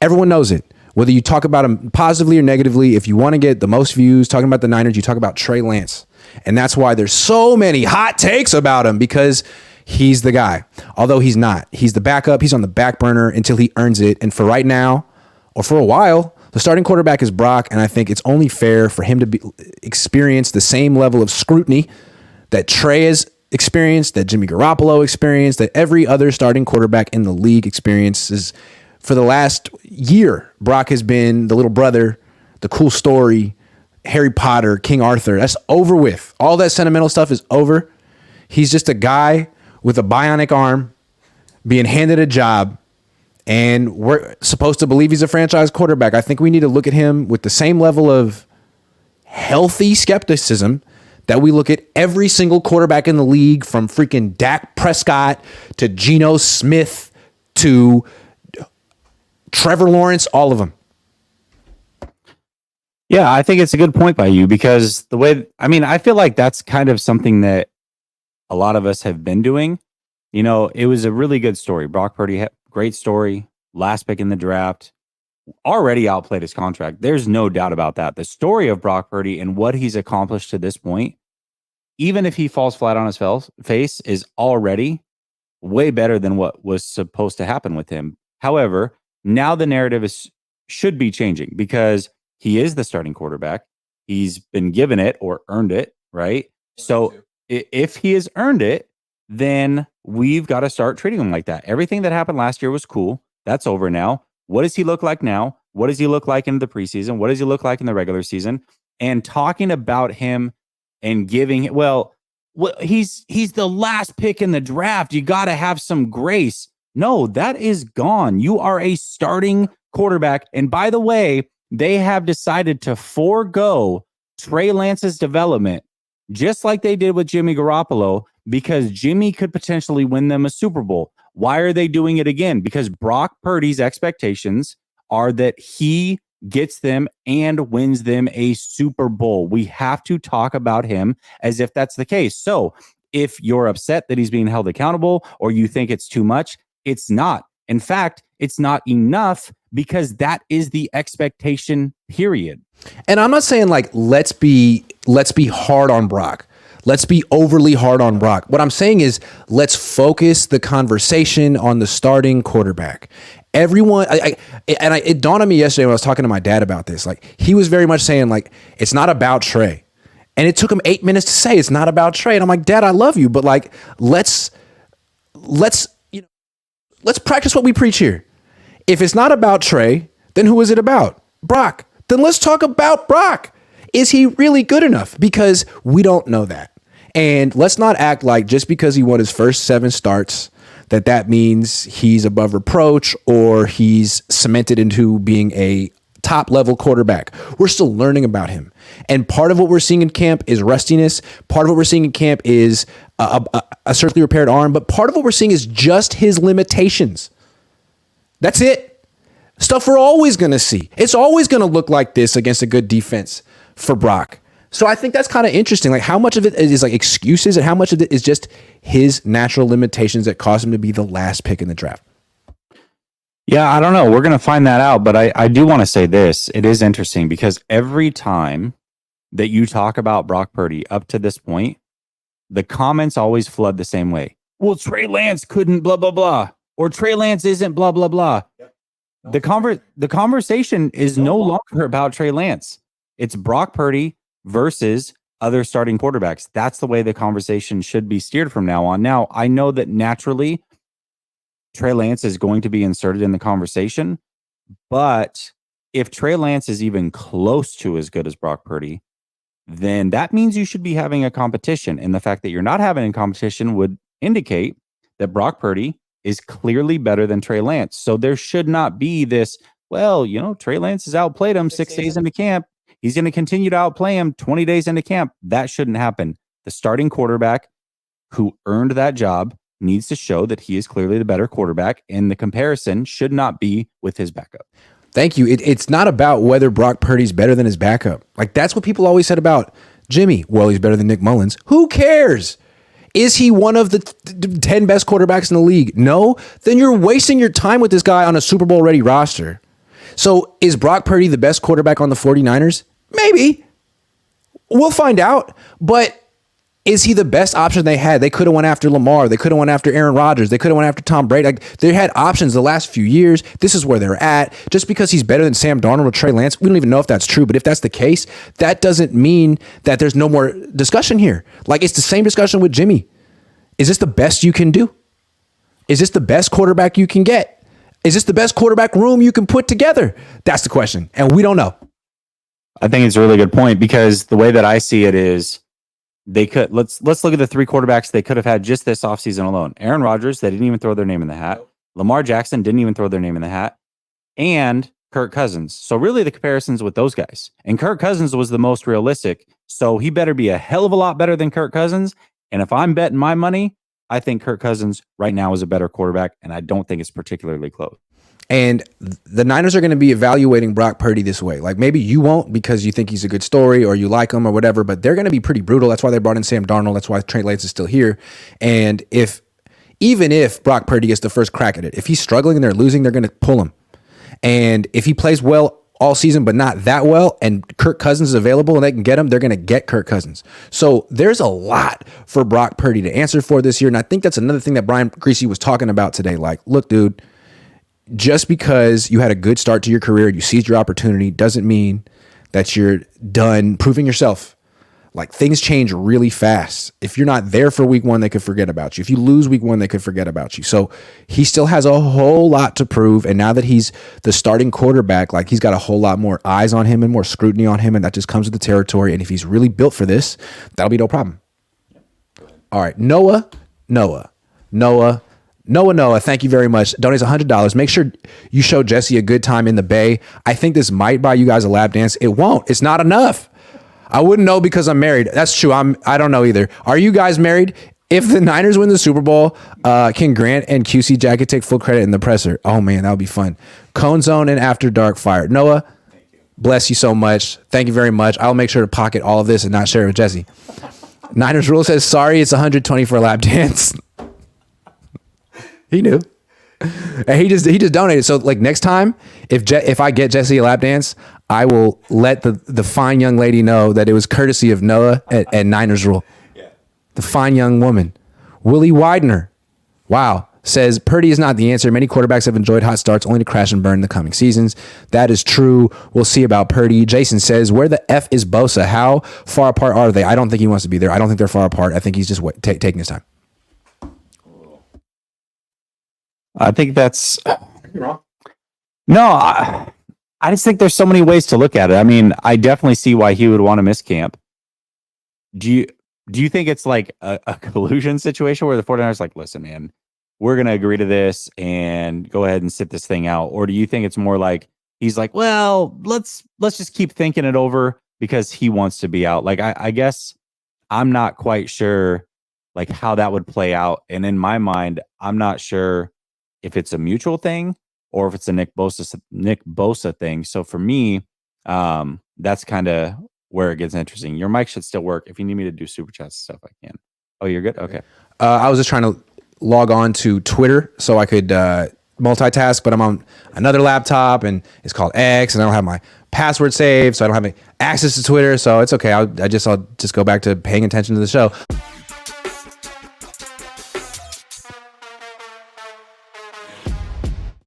Everyone knows it. Whether you talk about him positively or negatively, if you want to get the most views talking about the Niners, you talk about Trey Lance. And that's why there's so many hot takes about him, because he's the guy. Although he's not. He's the backup. He's on the back burner until he earns it. And for right now, or for a while, the starting quarterback is Brock. And I think it's only fair for him to experience the same level of scrutiny that Trey has experienced, that Jimmy Garoppolo experienced, that every other starting quarterback in the league experiences. For the last year, Brock has been the little brother, the cool story, Harry Potter, King Arthur. That's over with. All that sentimental stuff is over. He's just a guy with a bionic arm being handed a job, and we're supposed to believe he's a franchise quarterback. I think we need to look at him with the same level of healthy skepticism that we look at every single quarterback in the league, from freaking Dak Prescott to Geno Smith to Trevor Lawrence, all of them. Yeah, I think it's a good point by you, because I feel like that's kind of something that a lot of us have been doing. You know, it was a really good story. Brock Purdy, great story, last pick in the draft, already outplayed his contract. There's no doubt about that. The story of Brock Purdy and what he's accomplished to this point, even if he falls flat on his face, is already way better than what was supposed to happen with him. However, now the narrative should be changing, because he is the starting quarterback. He's been given it or earned it, right? So if he has earned it, then we've got to start treating him like that. Everything that happened last year was cool. That's over now. What does he look like now? What does he look like in the preseason? What does he look like in the regular season? And talking about him and giving, he's the last pick in the draft. You got to have some grace. No, that is gone. You are a starting quarterback. And by the way, they have decided to forego Trey Lance's development, just like they did with Jimmy Garoppolo, because Jimmy could potentially win them a Super Bowl. Why are they doing it again? Because Brock Purdy's expectations are that he gets them and wins them a Super Bowl. We have to talk about him as if that's the case. So if you're upset that he's being held accountable, or you think it's too much, it's not. In fact, it's not enough, because that is the expectation, period. And I'm not saying like let's be hard on Brock. Let's be overly hard on Brock. What I'm saying is, let's focus the conversation on the starting quarterback. Everyone, it dawned on me yesterday when I was talking to my dad about this. Like, he was very much saying like, it's not about Trey. And it took him 8 minutes to say it's not about Trey. And I'm like, Dad, I love you, but like, let's practice what we preach here. If it's not about Trey, then who is it about? Brock. Then let's talk about Brock. Is he really good enough? Because we don't know that. And let's not act like just because he won his first 7 starts, that means he's above reproach or he's cemented into being a top level quarterback. We're still learning about him. And part of what we're seeing in camp is rustiness. Part of what we're seeing in camp is a surgically repaired arm. But part of what we're seeing is just his limitations. That's it. Stuff we're always going to see. It's always going to look like this against a good defense for Brock. So I think that's kind of interesting. Like, how much of it is like excuses and how much of it is just his natural limitations that cause him to be the last pick in the draft? Yeah, I don't know. We're going to find that out. But I do want to say this. It is interesting, because every time that you talk about Brock Purdy up to this point, the comments always flood the same way. Well, Trey Lance couldn't blah, blah, blah. Or Trey Lance isn't blah, blah, blah. Yep. The conversation is no longer about Trey Lance. It's Brock Purdy versus other starting quarterbacks. That's the way the conversation should be steered from now on. Now, I know that naturally Trey Lance is going to be inserted in the conversation, but if Trey Lance is even close to as good as Brock Purdy, then that means you should be having a competition. And the fact that you're not having a competition would indicate that Brock Purdy is clearly better than Trey Lance. So there should not be this, well, Trey Lance has outplayed him 6 days into camp. He's going to continue to outplay him 20 days into camp. That shouldn't happen. The starting quarterback who earned that job needs to show that he is clearly the better quarterback, and the comparison should not be with his backup. Thank you. It's not about whether Brock Purdy's better than his backup. Like, that's what people always said about Jimmy. Well, he's better than Nick Mullins. Who cares? Is he one of the 10 best quarterbacks in the league? No? Then you're wasting your time with this guy on a Super Bowl ready roster. So is Brock Purdy the best quarterback on the 49ers? Maybe. We'll find out. But is he the best option they had? They could have went after Lamar. They could have went after Aaron Rodgers. They could have went after Tom Brady. Like, they had options the last few years. This is where they're at. Just because he's better than Sam Darnold or Trey Lance, we don't even know if that's true. But if that's the case, that doesn't mean that there's no more discussion here. Like, it's the same discussion with Jimmy. Is this the best you can do? Is this the best quarterback you can get? Is this the best quarterback room you can put together? That's the question. And we don't know. I think it's a really good point, because the way that I see it is, they could let's look at the 3 quarterbacks they could have had just this offseason alone. Aaron Rodgers, they didn't even throw their name in the hat. Lamar Jackson didn't even throw their name in the hat. And Kirk Cousins. So really the comparisons with those guys. And Kirk Cousins was the most realistic. So he better be a hell of a lot better than Kirk Cousins. And if I'm betting my money, I think Kirk Cousins right now is a better quarterback, and I don't think it's particularly close. And the Niners are going to be evaluating Brock Purdy this way. Like, maybe you won't because you think he's a good story or you like him or whatever, but they're going to be pretty brutal. That's why they brought in Sam Darnold. That's why Trey Lance is still here. And even if Brock Purdy gets the first crack at it, if he's struggling and they're losing, they're going to pull him. And if he plays well all season, but not that well, and Kirk Cousins is available and they can get him, they're going to get Kirk Cousins. So there's a lot for Brock Purdy to answer for this year. And I think that's another thing that Brian Griese was talking about today. Like, look, dude, just because you had a good start to your career, you seized your opportunity, doesn't mean that you're done proving yourself. Like, things change really fast. If you're not there for week 1, they could forget about you. If you lose week 1, they could forget about you. So he still has a whole lot to prove. And now that he's the starting quarterback, like, he's got a whole lot more eyes on him and more scrutiny on him. And that just comes with the territory. And if he's really built for this, that'll be no problem. All right. Noah, thank you very much. Donates $100. Make sure you show Jesse a good time in the Bay. I think this might buy you guys a lap dance. It won't. It's not enough. I wouldn't know because I'm married. That's true. I don't know either. Are you guys married? If the Niners win the Super Bowl, can Grant and QC Jacket take full credit in the presser? Oh man, that would be fun. Cone Zone and After Dark Fire. Noah, bless you so much. Thank you very much. I'll make sure to pocket all of this and not share it with Jesse. Niners Rule says, sorry, it's 120 for a lap dance. He knew. And he just donated. So, like, next time, if I get Jesse a lap dance, I will let the fine young lady know that it was courtesy of Noah at Niners Rule. Yeah. The fine young woman. Willie Widener. Wow. Says, Purdy is not the answer. Many quarterbacks have enjoyed hot starts only to crash and burn in the coming seasons. That is true. We'll see about Purdy. Jason says, where the F is Bosa? How far apart are they? I don't think he wants to be there. I don't think they're far apart. I think he's just taking his time. I think that's wrong. No, I just think there's so many ways to look at it. I mean, I definitely see why he would want to miss camp. Do you think it's like a collusion situation where the 49ers like, listen, man, we're going to agree to this and go ahead and sit this thing out? Or do you think it's more like he's like, well, let's just keep thinking it over because he wants to be out? Like, I guess I'm not quite sure like how that would play out. And in my mind, I'm not sure if it's a mutual thing or if it's a Nick Bosa thing. So for me, that's kind of where it gets interesting. Your mic should still work. If you need me to do super chats and stuff, I can. Oh, you're good? Okay. I was just trying to log on to Twitter so I could multitask, but I'm on another laptop and it's called X and I don't have my password saved, so I don't have any access to Twitter. So it's okay. I'll just go back to paying attention to the show.